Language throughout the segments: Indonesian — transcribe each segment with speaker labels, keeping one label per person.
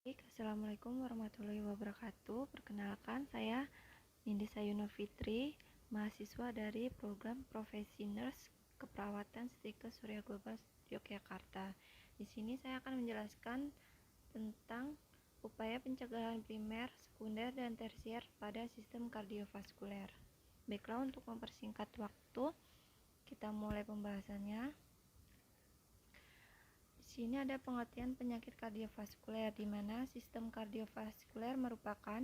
Speaker 1: Assalamualaikum warahmatullahi wabarakatuh. Perkenalkan, saya Nindi Sayuno Fitri, mahasiswa dari program Profesi Nurse Keperawatan Stikes Surya Global Yogyakarta. Di sini saya akan menjelaskan tentang upaya pencegahan primer, sekunder, dan tersier pada sistem kardiovaskuler. Baiklah, untuk mempersingkat waktu, kita mulai pembahasannya. Di sini ada pengertian penyakit kardiovaskuler, di mana sistem kardiovaskuler merupakan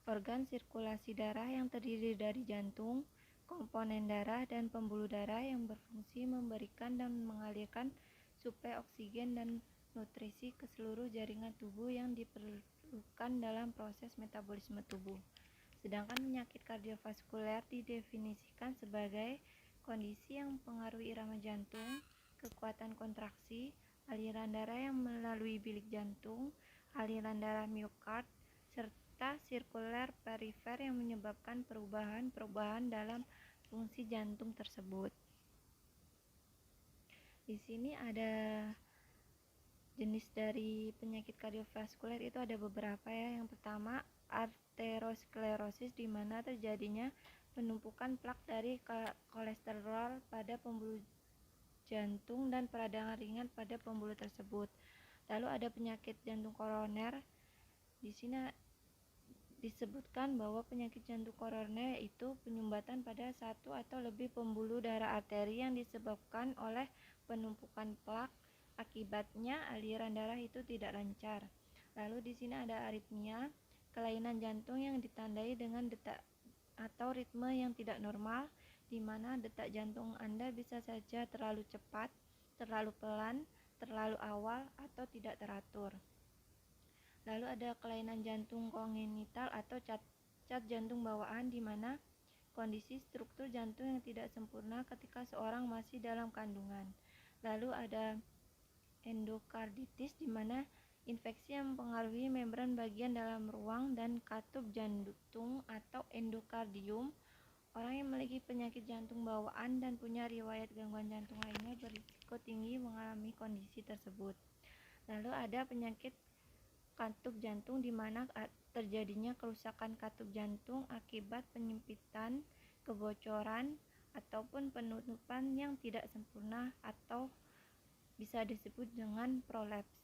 Speaker 1: organ sirkulasi darah yang terdiri dari jantung, komponen darah, dan pembuluh darah yang berfungsi memberikan dan mengalirkan suplai oksigen dan nutrisi ke seluruh jaringan tubuh yang diperlukan dalam proses metabolisme tubuh. Sedangkan penyakit kardiovaskuler didefinisikan sebagai kondisi yang mempengaruhi irama jantung, kekuatan kontraksi, aliran darah yang melalui bilik jantung, aliran darah miokard, serta sirkuler perifer yang menyebabkan perubahan-perubahan dalam fungsi jantung tersebut. Di sini ada jenis dari penyakit kardiovaskuler, itu ada beberapa ya. Yang pertama, arteriosklerosis, di mana terjadinya penumpukan plak dari kolesterol pada pembuluh jantung dan peradangan ringan pada pembuluh tersebut. Lalu ada penyakit jantung koroner. Di sini disebutkan bahwa penyakit jantung koroner itu penyumbatan pada satu atau lebih pembuluh darah arteri yang disebabkan oleh penumpukan plak. Akibatnya aliran darah itu tidak lancar. Lalu di sini ada aritmia, kelainan jantung yang ditandai dengan detak atau ritme yang tidak normal, di mana detak jantung Anda bisa saja terlalu cepat, terlalu pelan, terlalu awal, atau tidak teratur. Lalu ada kelainan jantung kongenital atau cacat jantung bawaan, di mana kondisi struktur jantung yang tidak sempurna ketika seorang masih dalam kandungan. Lalu ada endokarditis, di mana infeksi yang mempengaruhi membran bagian dalam ruang dan katup jantung atau endokardium. Orang yang memiliki penyakit jantung bawaan dan punya riwayat gangguan jantung lainnya berisiko tinggi mengalami kondisi tersebut. Lalu ada penyakit katup jantung, di mana terjadinya kerusakan katup jantung akibat penyempitan, kebocoran, ataupun penutupan yang tidak sempurna atau bisa disebut dengan prolaps.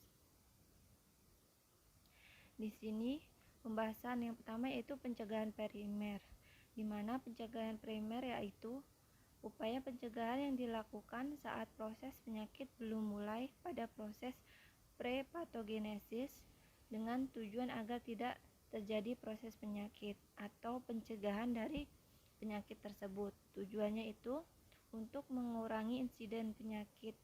Speaker 1: Di sini pembahasan yang pertama yaitu pencegahan primer, di mana pencegahan primer yaitu upaya pencegahan yang dilakukan saat proses penyakit belum mulai pada proses prepatogenesis dengan tujuan agar tidak terjadi proses penyakit atau pencegahan dari penyakit tersebut. Tujuannya itu untuk mengurangi insiden penyakit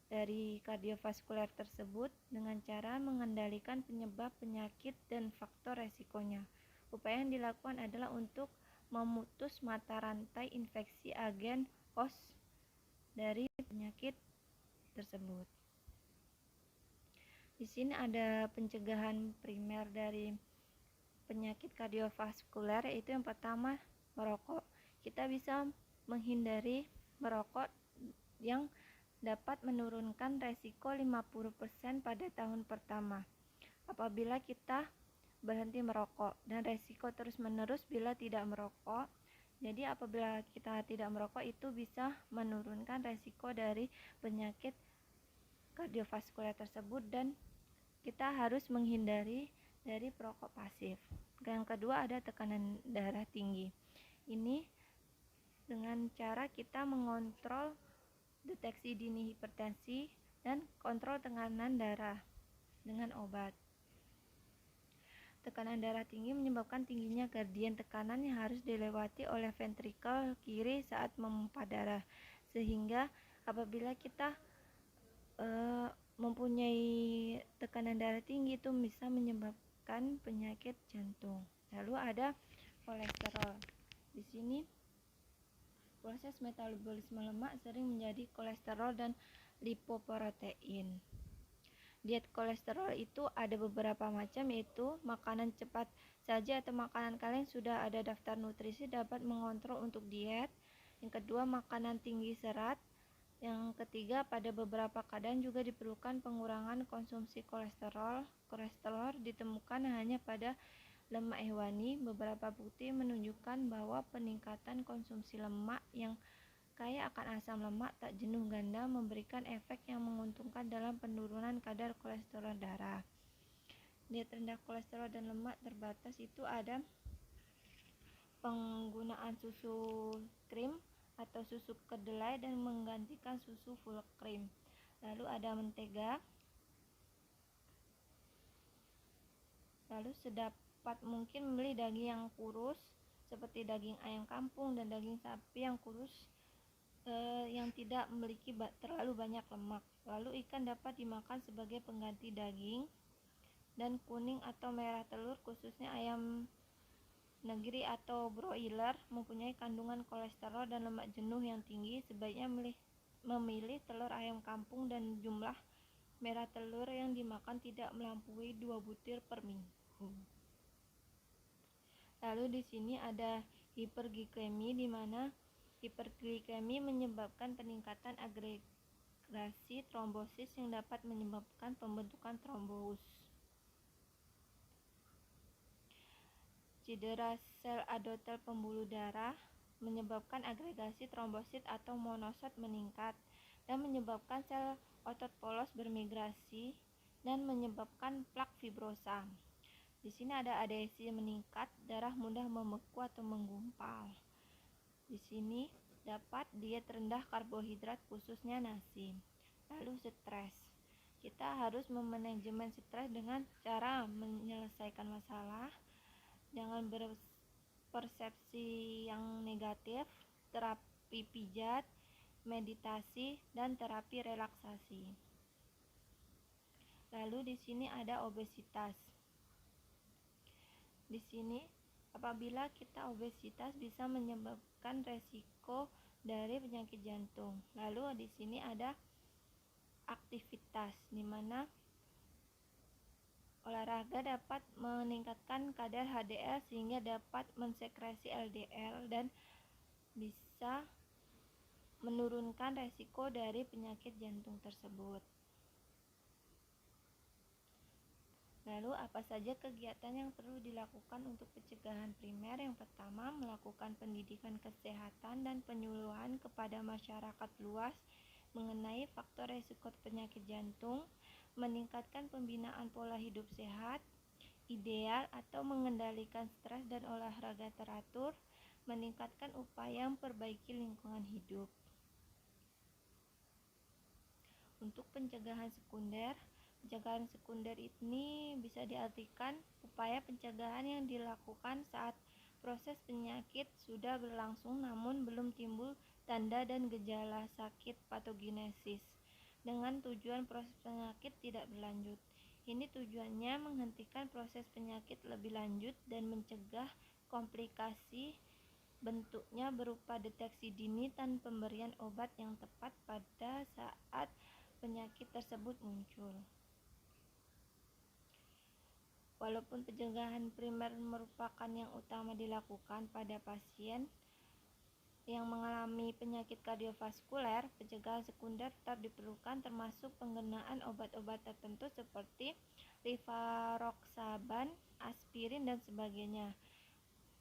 Speaker 1: dari kardiovaskuler tersebut dengan cara mengendalikan penyebab penyakit dan faktor resikonya. Upaya yang dilakukan adalah untuk memutus mata rantai infeksi agen host dari penyakit tersebut. Di sini ada pencegahan primer dari penyakit kardiovaskuler, yaitu yang pertama, merokok. Kita bisa menghindari merokok yang dapat menurunkan resiko 50% pada tahun pertama apabila kita berhenti merokok, dan resiko terus-menerus bila tidak merokok. Jadi apabila kita tidak merokok itu bisa menurunkan resiko dari penyakit kardiovaskuler tersebut, dan kita harus menghindari dari perokok pasif. Yang kedua ada tekanan darah tinggi. Ini dengan cara kita mengontrol deteksi dini hipertensi dan kontrol tekanan darah dengan obat. Tekanan darah tinggi menyebabkan tingginya gradien tekanan yang harus dilewati oleh ventrikel kiri saat memompa darah, sehingga apabila kita mempunyai tekanan darah tinggi itu bisa menyebabkan penyakit jantung. Lalu ada kolesterol. Di sini proses metabolisme lemak sering menjadi kolesterol dan lipoprotein. Diet kolesterol itu ada beberapa macam, yaitu makanan cepat saja atau makanan kalian sudah ada daftar nutrisi dapat mengontrol untuk diet. Yang kedua, makanan tinggi serat, Yang ketiga, pada beberapa keadaan juga diperlukan pengurangan konsumsi kolesterol. Kolesterol ditemukan hanya pada lemak hewani. Beberapa bukti menunjukkan bahwa peningkatan konsumsi lemak yang kaya akan asam lemak tak jenuh ganda memberikan efek yang menguntungkan dalam penurunan kadar kolesterol darah. Diet rendah kolesterol dan lemak terbatas itu ada penggunaan susu krim atau susu kedelai dan menggantikan susu full cream. Lalu ada mentega. Lalu sedapat mungkin membeli daging yang kurus seperti daging ayam kampung dan daging sapi yang kurus yang tidak memiliki terlalu banyak lemak. Lalu ikan dapat dimakan sebagai pengganti daging, dan kuning atau merah telur khususnya ayam negeri atau broiler mempunyai kandungan kolesterol dan lemak jenuh yang tinggi. Sebaiknya memilih telur ayam kampung dan jumlah merah telur yang dimakan tidak melampaui 2 butir per minggu. Lalu di sini ada hiperglikemi, di mana hiperglikemi menyebabkan peningkatan agregasi trombosit yang dapat menyebabkan pembentukan trombus. Cedera sel endotel pembuluh darah menyebabkan agregasi trombosit atau monosit meningkat dan menyebabkan sel otot polos bermigrasi dan menyebabkan plak fibrosa. Di sini ada adesi meningkat, darah mudah membeku atau menggumpal. Di sini dapat diet rendah karbohidrat khususnya nasi. Lalu stres. Kita harus memanajemen stres dengan cara menyelesaikan masalah, jangan berpersepsi yang negatif, terapi pijat, meditasi, dan terapi relaksasi. Lalu di sini ada obesitas. Di sini apabila kita obesitas bisa menyebabkan resiko dari penyakit jantung. Lalu di sini ada aktivitas, di mana olahraga dapat meningkatkan kadar HDL sehingga dapat mensekresi LDL dan bisa menurunkan resiko dari penyakit jantung tersebut. Lalu apa saja kegiatan yang perlu dilakukan untuk pencegahan primer? Yang pertama, melakukan pendidikan kesehatan dan penyuluhan kepada masyarakat luas mengenai faktor risiko penyakit jantung, meningkatkan pembinaan pola hidup sehat, ideal atau mengendalikan stres dan olahraga teratur, meningkatkan upaya memperbaiki lingkungan hidup. Untuk pencegahan sekunder ini bisa diartikan upaya pencegahan yang dilakukan saat proses penyakit sudah berlangsung namun belum timbul tanda dan gejala sakit patogenesis, dengan tujuan proses penyakit tidak berlanjut. Ini tujuannya menghentikan proses penyakit lebih lanjut dan mencegah komplikasi, bentuknya berupa deteksi dini dan pemberian obat yang tepat pada saat penyakit tersebut muncul. Walaupun pencegahan primer merupakan yang utama dilakukan pada pasien yang mengalami penyakit kardiovaskuler, pencegahan sekunder tetap diperlukan, termasuk penggunaan obat-obat tertentu seperti rivaroxaban, aspirin, dan sebagainya.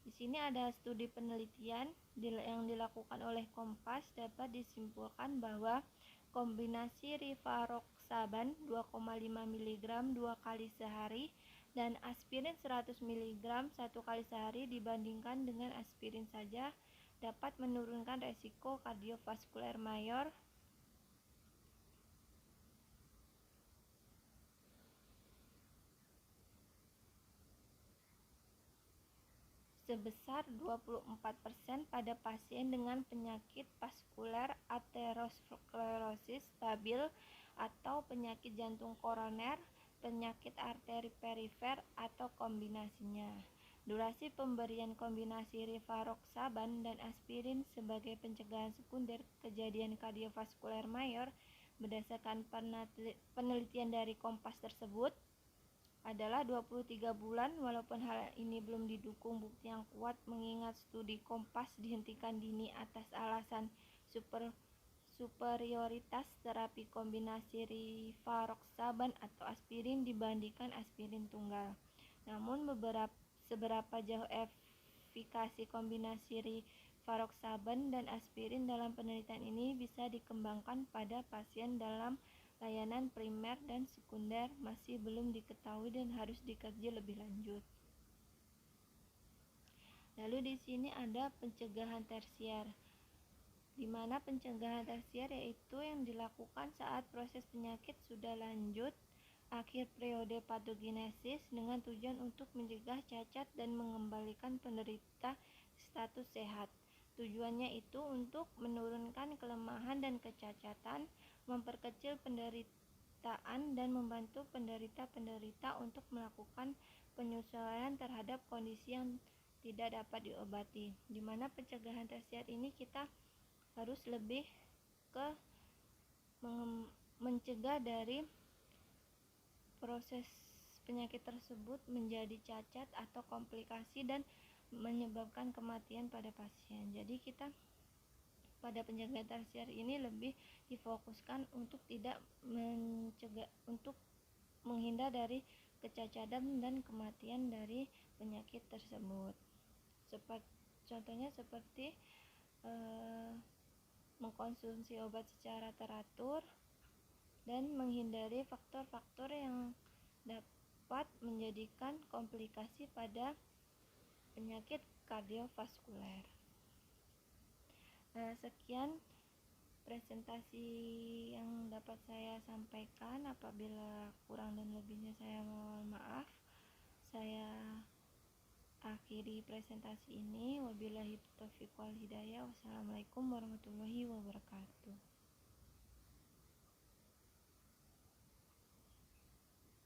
Speaker 1: Di sini ada studi penelitian yang dilakukan oleh Kompas. Dapat disimpulkan bahwa kombinasi rivaroxaban 2,5 mg 2 kali sehari dan aspirin 100 mg 1 kali sehari dibandingkan dengan aspirin saja dapat menurunkan resiko kardiovaskuler mayor sebesar 24% pada pasien dengan penyakit vaskuler aterosklerosis stabil atau penyakit jantung koroner, penyakit arteri perifer, atau kombinasinya. Durasi pemberian kombinasi rivaroxaban dan aspirin sebagai pencegahan sekunder kejadian kardiovaskuler mayor berdasarkan penelitian dari Kompas tersebut adalah 23 bulan. Walaupun hal ini belum didukung bukti yang kuat mengingat studi Kompas dihentikan dini atas alasan superioritas terapi kombinasi rivaroxaban atau aspirin dibandingkan aspirin tunggal. Namun seberapa jauh efikasi kombinasi rivaroxaban dan aspirin dalam penelitian ini bisa dikembangkan pada pasien dalam layanan primer dan sekunder masih belum diketahui dan harus dikaji lebih lanjut. Lalu di sini ada pencegahan tersier, di mana pencegahan tersier yaitu yang dilakukan saat proses penyakit sudah lanjut akhir periode patogenesis dengan tujuan untuk mencegah cacat dan mengembalikan penderita status sehat. Tujuannya itu untuk menurunkan kelemahan dan kecacatan, memperkecil penderitaan dan membantu penderita-penderita untuk melakukan penyesuaian terhadap kondisi yang tidak dapat diobati. Di mana pencegahan tersier ini kita harus lebih ke mencegah dari proses penyakit tersebut menjadi cacat atau komplikasi dan menyebabkan kematian pada pasien. Jadi kita pada pencegahan tersier ini lebih difokuskan untuk tidak untuk menghindar dari kecacatan dan kematian dari penyakit tersebut. Contohnya seperti mengkonsumsi obat secara teratur dan menghindari faktor-faktor yang dapat menjadikan komplikasi pada penyakit kardiovaskuler. Sekian presentasi yang dapat saya sampaikan. Apabila kurang dan lebihnya saya mohon maaf. Saya akhiri presentasi ini. Wabillahi taufiq wal hidayah. Wassalamualaikum warahmatullahi wabarakatuh.